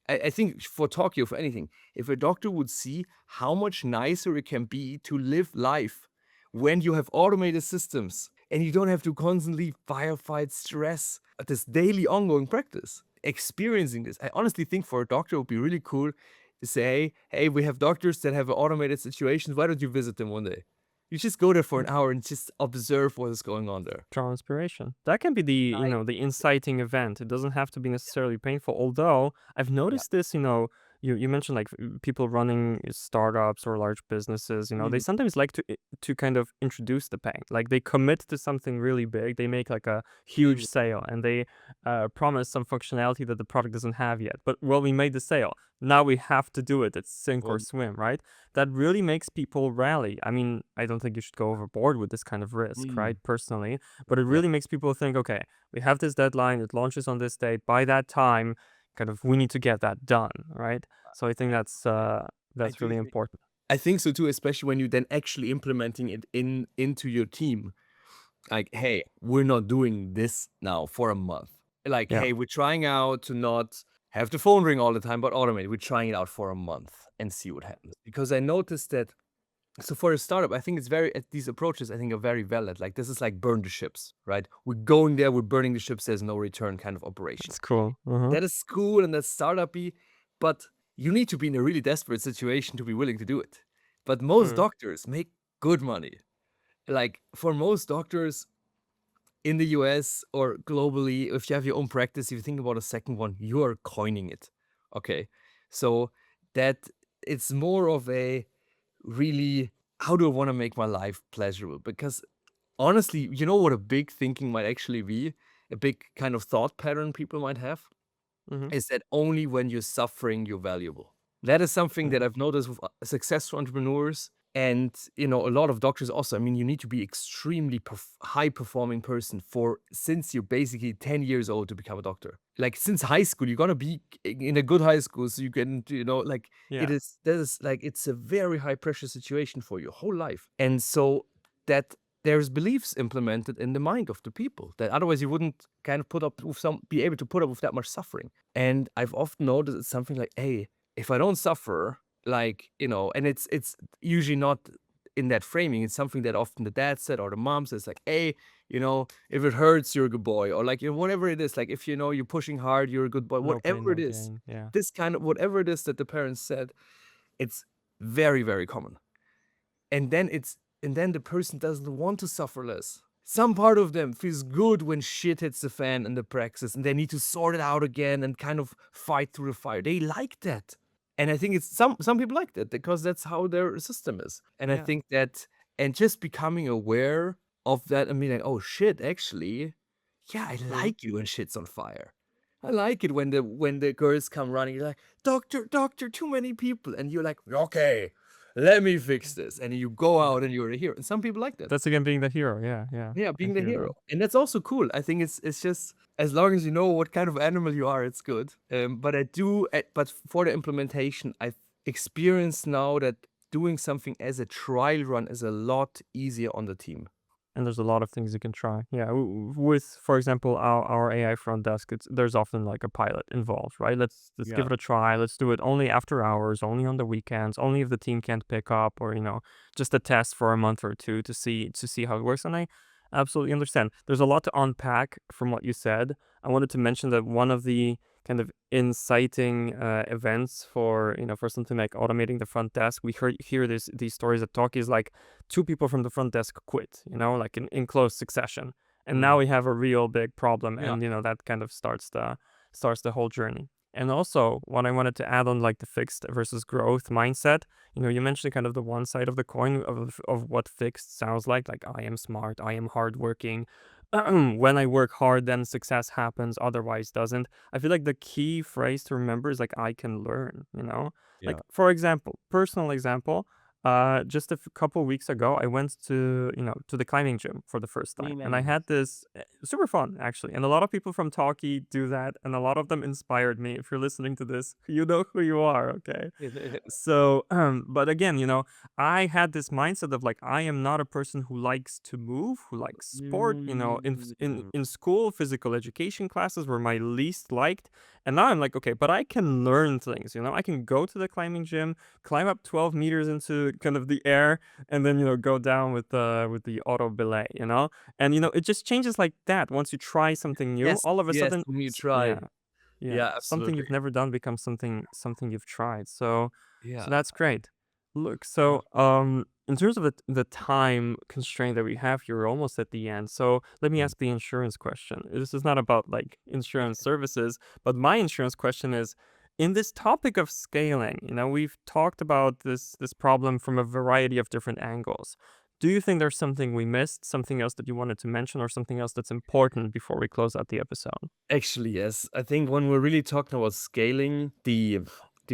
I think for Tokyo, for anything, if a doctor would see how much nicer it can be to live life when you have automated systems and you don't have to constantly firefight stress at this daily ongoing practice. Experiencing this, I honestly think for a doctor it would be really cool to say, hey, we have doctors that have automated situations. Why don't you visit them one day? You just go there for an hour and just observe what is going on there. Draw inspiration. That can be the inciting event. It doesn't have to be necessarily painful. Although I've Yeah. noticed this, you mentioned like people running startups or large businesses, they Mm. sometimes like to kind of introduce the pain. Like they commit to something really big. They make like a huge Mm. sale and they promise some functionality that the product doesn't have yet. But well, we made the sale. Now we have to do it. It's sink or Well, swim, right? That really makes people rally. I mean, I don't think you should go overboard with this kind of risk, right? mm. Personally, but it Yeah. really makes people think, okay, we have this deadline, it launches on this date. By that time, kind of we need to get that done, right? So I think I that's do really think important. I think so too, especially when you're then actually implementing it into your team. Like, hey, we're not doing this now for a month. Like, Yeah. hey, we're trying out to not have the phone ring all the time, but automate. We're trying it out for a month and see what happens. Because I noticed that so for a startup, I think it's these approaches I think are very valid. Like this is like burn the ships, right? We're going there, we're burning the ships, there's no return kind of operation. That's cool. Uh-huh. That is cool and that's startup-y, but you need to be in a really desperate situation to be willing to do it. But most Mm. doctors make good money. Like for most doctors in the US or globally, if you have your own practice, if you think about a second one, you are coining it. Okay. So that it's more of a really, how do I want to make my life pleasurable? Because honestly, you know what a big thinking might actually be? A big kind of thought pattern people might have Mm-hmm. is that only when you're suffering, you're valuable. That is something Mm. that I've noticed with successful entrepreneurs. And, you know, a lot of doctors also, I mean, you need to be extremely high performing person since you're basically 10 years old to become a doctor. Like since high school, you got to be in a good high school so you can, you know, like Yeah. it's a very high pressure situation for your whole life. And so that there's beliefs implemented in the mind of the people that otherwise you wouldn't kind of be able to put up with that much suffering. And I've often noticed it's something like, hey, if I don't suffer, like, you know, and it's usually not in that framing. It's something that often the dad said or the mom says, like, hey, you know, if it hurts, you're a good boy, or like, you know, whatever it is, like if you know you're pushing hard, you're a good boy, No pain, whatever it no is. gain. Yeah. This kind of whatever it is that the parents said, it's very, very common. And then the person doesn't want to suffer less. Some part of them feels good when shit hits the fan in the praxis and they need to sort it out again and kind of fight through the fire. They like that. And I think it's some people like that because that's how their system is. And I Yeah. think that, and just becoming aware of that and being like, oh shit, actually, yeah, I like it when shit's on fire. I like it when the girls come running, you're like, doctor, doctor, too many people. And you're like, okay, let me fix this. And you go Yeah. out and you're a hero. And some people like that. That's again being the hero. Yeah. Yeah. Yeah, I being the hear hero. that. And that's also cool. I think it's just as long as you know what kind of animal you are, it's good. But for the implementation, I've experienced now that doing something as a trial run is a lot easier on the team. And there's a lot of things you can try. Yeah, with, for example, our AI front desk, there's often like a pilot involved, right? Let's give Yeah. it a try. Let's do it only after hours, only on the weekends, only if the team can't pick up, or just a test for a month or two to see how it works. And I absolutely understand. There's a lot to unpack from what you said. I wanted to mention that one of the kind of inciting events for something like automating the front desk, we hear these stories at Talk is like two people from the front desk quit, like in close succession. And now Mhm. we have a real big problem, Yeah. and that kind of starts the whole journey. And also, what I wanted to add on, like the fixed versus growth mindset, you mentioned kind of the one side of the coin of what fixed sounds like I am smart, I am hardworking. When I work hard, then success happens, otherwise doesn't. I feel like the key phrase to remember is like I can learn. Yeah. Like, for example, personal example, just a couple weeks ago, I went to the climbing gym for the first time, and I Nice. had this super fun actually. And a lot of people from Talkie do that, and a lot of them inspired me. If you're listening to this, you know who you are, okay? So, but again, I had this mindset of like I am not a person who likes to move, who likes sport. In school, physical education classes were my least liked, and now I'm like, okay, but I can learn things. I can go to the climbing gym, climb up 12 meters into kind of the air, and then go down with the auto belay. And it just changes like that. Once you try something new, Yes, all of a yes, sudden, when you yeah, try. yeah, Yeah, something absolutely. you've never done becomes something you've tried. So Yeah. that's great. Look, Yeah. so in terms of the time constraint that we have here, we're almost at the end. So let me Mm. ask the insurance question. This is not about like insurance services, but my insurance question is, in this topic of scaling, we've talked about this problem from a variety of different angles. Do you think there's something we missed, something else that you wanted to mention, or something else that's important before we close out the episode? Actually, yes. I think when we're really talking about scaling the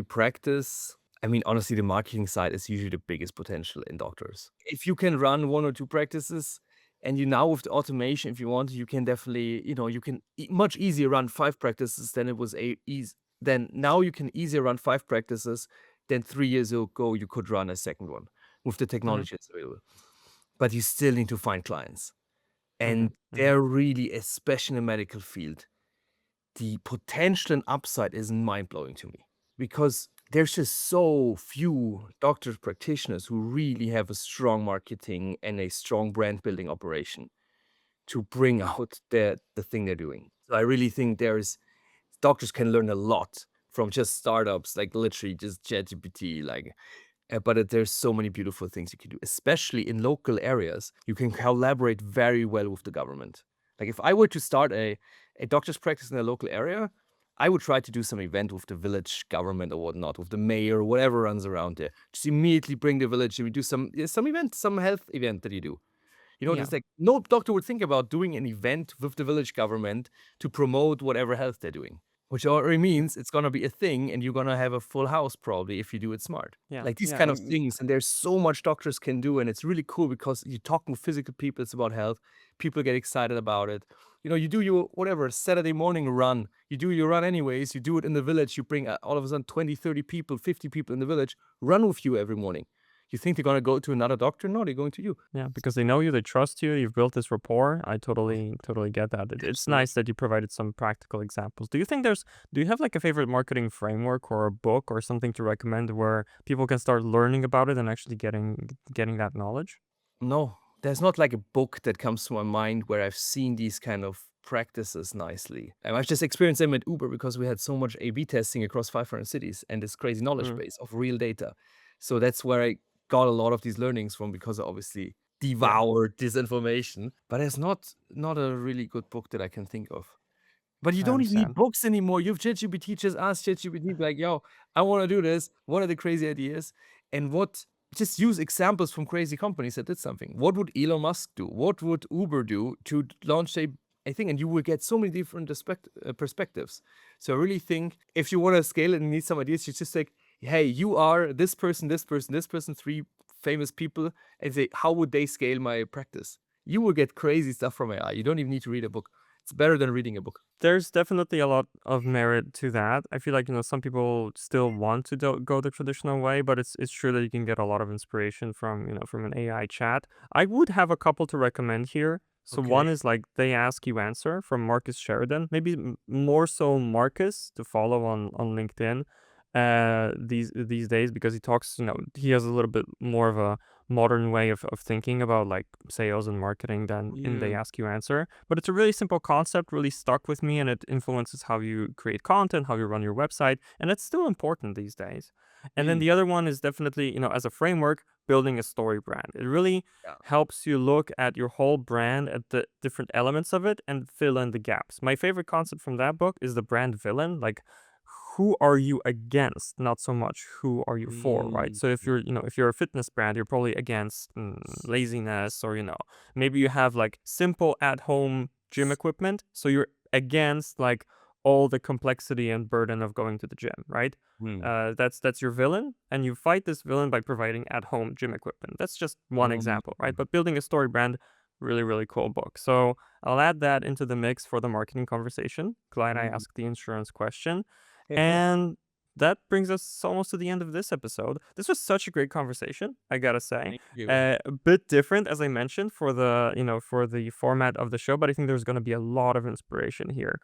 practice, I mean, honestly, the marketing side is usually the biggest potential in doctors. If you can run one or two practices, and you now with the automation, if you want, you can definitely, you can much easier run 5 practices than it was then now you can easier run 5 practices than 3 years ago you could run a second one with the Mm-hmm, technology that's available. But you still need to find clients. mm-hmm, And mm-hmm. they're really, especially in the medical field, the potential and upside is mind-blowing to me because there's just so few doctors, practitioners who really have a strong marketing and a strong brand building operation to bring out the thing they're doing. So I really think doctors can learn a lot from just startups, like literally just ChatGPT, like there's so many beautiful things you can do, especially in local areas. You can collaborate very well with the government. Like if I were to start a doctor's practice in a local area, I would try to do some event with the village government or whatnot, with the mayor, whatever runs around there. Just immediately bring the village and we do some event, some health event that you do. Yeah. There's like no doctor would think about doing an event with the village government to promote whatever health they're doing. which already means it's gonna be a thing, and you're gonna have a full house probably if you do it smart. Yeah, Like these yeah. kind of things, and there's so much doctors can do, and it's really cool because you're talking with physical people. It's about health. People get excited about it. You do your whatever Saturday morning run. You do your run anyways. You do it in the village. You bring all of a sudden 20, 30 people, 50 people in the village run with you every morning. You think they're gonna go to another doctor? No, they're going to you. Yeah, because they know you, they trust you, you've built this rapport. I totally get that. It's Absolutely. nice that you provided some practical examples. Do you have like a favorite marketing framework or a book or something to recommend where people can start learning about it and actually getting that knowledge? No, there's not like a book that comes to my mind where I've seen these kind of practices nicely. I've just experienced them at Uber because we had so much A/B testing across 500 cities and this crazy knowledge Mm, base of real data. So that's where I got a lot of these learnings from because I obviously yeah, devoured this information. But there's not a really good book that I can think of. But you I don't even need understand. books anymore. You have ChatGPT, just ask ChatGPT, like, yo, I want to do this. What are the crazy ideas? And just use examples from crazy companies that did something. What would Elon Musk do? What would Uber do to launch a thing? And you will get so many different perspectives. So I really think if you want to scale it and need some ideas, you just like, hey, you are this person, this person, this person, three famous people, and say, how would they scale my practice? You will get crazy stuff from AI. You don't even need to read a book. It's better than reading a book. There's definitely a lot of merit to that. I feel like, some people still want to go the traditional way, but it's true that you can get a lot of inspiration from an AI chat. I would have a couple to recommend here. So Okay. one is like They Ask You Answer from Marcus Sheridan. Maybe more so Marcus to follow on LinkedIn these days, because he has a little bit more of a modern way of thinking about like sales and marketing than in They Yeah. Ask You Answer. But it's a really simple concept, really stuck with me, and it influences how you create content, how you run your website, and it's still important these days. And then Mm. the other one is definitely, as a framework, building a story brand. It really Yeah. helps you look at your whole brand, at the different elements of it, and fill in the gaps. My favorite concept from that book is the brand villain. Like, who are you against, not so much who are you for, right? Mm. So if you're a fitness brand, you're probably against laziness, or maybe you have like simple at home gym equipment, so you're against like all the complexity and burden of going to the gym, right? Mm. That's your villain, and you fight this villain by providing at home gym equipment. That's just one Mm. example, right? But building a story brand, really, really cool book. So I'll add that into the mix for the marketing conversation. Glad I Mm. asked the insurance question. And that brings us almost to the end of this episode. This was such a great conversation, I gotta say. Thank you. A bit different, as I mentioned, for the format of the show, but I think there's gonna be a lot of inspiration here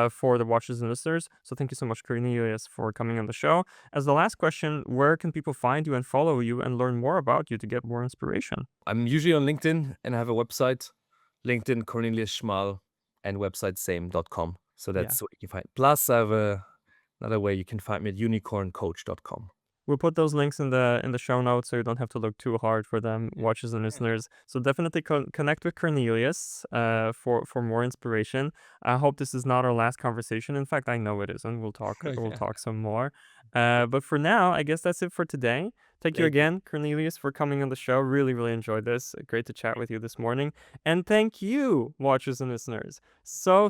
for the watchers and listeners. So thank you so much, Cornelius, for coming on the show. As the last question, where can people find you and follow you and learn more about you to get more inspiration? I'm usually on LinkedIn and I have a website, LinkedIn Cornelius Schmahl, and website same.com. So Yeah. that's what you can find. Plus, I have another way you can find me at unicorn.coach.com. We'll put those links in the show notes so you don't have to look too hard for them, watchers and listeners. So definitely connect with Cornelius for more inspiration. I hope this is not our last conversation. In fact, I know it isn't. We'll talk some more. But for now, I guess that's it for today. Thank you Thank you. again, Cornelius, for coming on the show. Really, really enjoyed this. Great to chat with you this morning. And thank you, watchers and listeners, so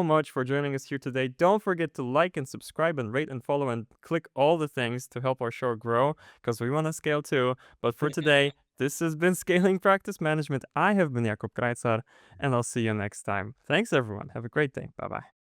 much for joining us here today. Don't forget to like and subscribe and rate and follow and click all the things to help our show grow, because we want to scale too. But for today, this has been Scaling Practice Management. I have been Jakub Grajcar, and I'll see you next time. Thanks, everyone. Have a great day. Bye bye.